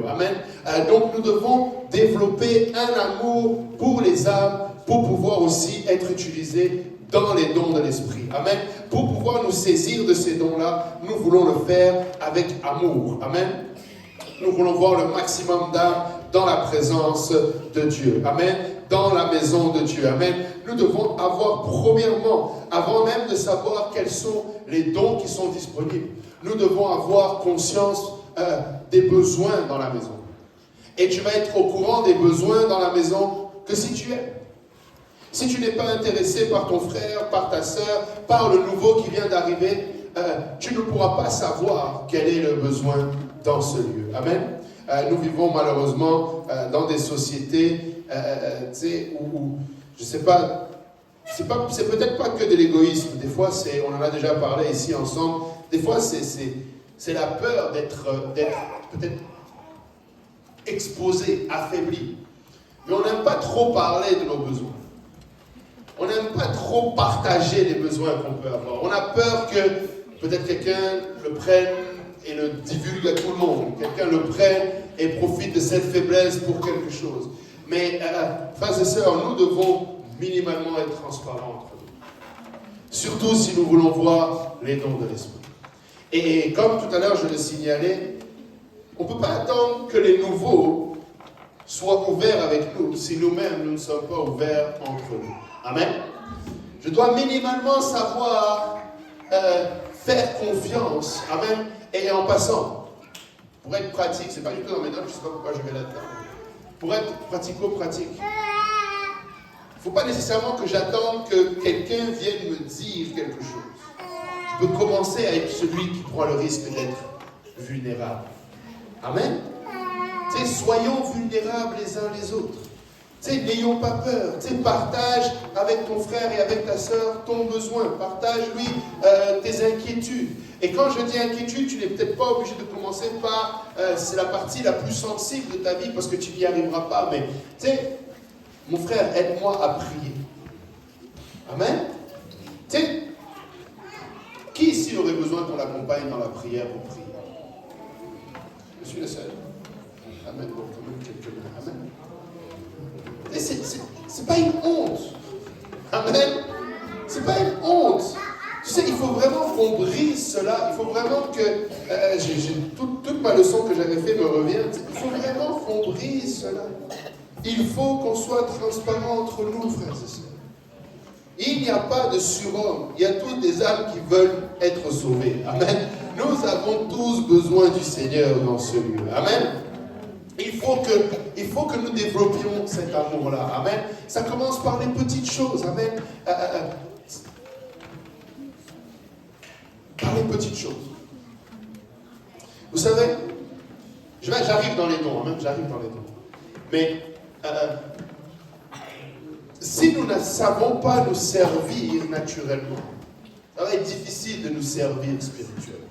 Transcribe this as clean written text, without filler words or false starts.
Amen. Donc nous devons développer un amour pour les âmes pour pouvoir aussi être utilisés dans les dons de l'esprit. Amen. Pour pouvoir nous saisir de ces dons-là, nous voulons le faire avec amour. Amen. Nous voulons voir le maximum d'âmes dans la présence de Dieu. Amen. Dans la maison de Dieu. Amen. Nous devons avoir, premièrement, avant même de savoir quels sont les dons qui sont disponibles, nous devons avoir conscience des besoins dans la maison. Et tu vas être au courant des besoins dans la maison que si tu es. Si tu n'es pas intéressé par ton frère, par ta sœur, par le nouveau qui vient d'arriver, tu ne pourras pas savoir quel est le besoin dans ce lieu. Amen. Nous vivons malheureusement dans des sociétés où je ne sais pas, c'est peut-être pas que de l'égoïsme. Des fois, on en a déjà parlé ici ensemble, des fois c'est la peur d'être peut-être exposé, affaibli. Mais on n'aime pas trop parler de nos besoins. On n'aime pas trop partager les besoins qu'on peut avoir. On a peur que peut-être quelqu'un le prenne et le divulgue à tout le monde. Quelqu'un le prenne et profite de cette faiblesse pour quelque chose. Mais, frères et sœurs, nous devons minimalement être transparents entre nous. Surtout si nous voulons voir les dons de l'esprit. Et comme tout à l'heure je le signalais, on ne peut pas attendre que les nouveaux soient ouverts avec nous si nous-mêmes nous ne sommes pas ouverts entre nous. Amen. Je dois minimalement savoir faire confiance. Amen. Et en passant, pour être pratique, c'est pas du tout dans mes notes, je ne sais pas pourquoi je vais là-dedans. Pour être pratico-pratique, il ne faut pas nécessairement que j'attende que quelqu'un vienne me dire quelque chose. Je peux commencer à être celui qui prend le risque d'être vulnérable. Amen. Tu sais, soyons vulnérables les uns les autres. Tu sais, n'ayons pas peur. Tu sais, partage avec ton frère et avec ta sœur ton besoin. Partage-lui tes inquiétudes. Et quand je dis inquiétude, tu n'es peut-être pas obligé de commencer par c'est la partie la plus sensible de ta vie parce que tu n'y arriveras pas. Mais tu sais, mon frère, aide-moi à prier. Amen. Tu sais, qui ici aurait besoin qu'on l'accompagne dans la prière pour prier? Je suis le seul. Amen. Bon, quand même quelques minutes. Amen. C'est pas une honte. Amen. C'est pas une honte. Tu sais, il faut vraiment qu'on brise cela. Il faut vraiment que... toute ma leçon que j'avais fait me revient. Il faut vraiment qu'on brise cela. Il faut qu'on soit transparent entre nous, frères et sœurs. Il n'y a pas de surhomme. Il y a toutes des âmes qui veulent être sauvées. Amen. Nous avons tous besoin du Seigneur dans ce lieu. Amen. Il faut que nous développions cet amour-là. Amen. Ça commence par les petites choses. Amen. Par les petites choses. Vous savez, j'arrive dans les dons. Amen. J'arrive dans les dons. Mais si nous ne savons pas nous servir naturellement, ça va être difficile de nous servir spirituellement.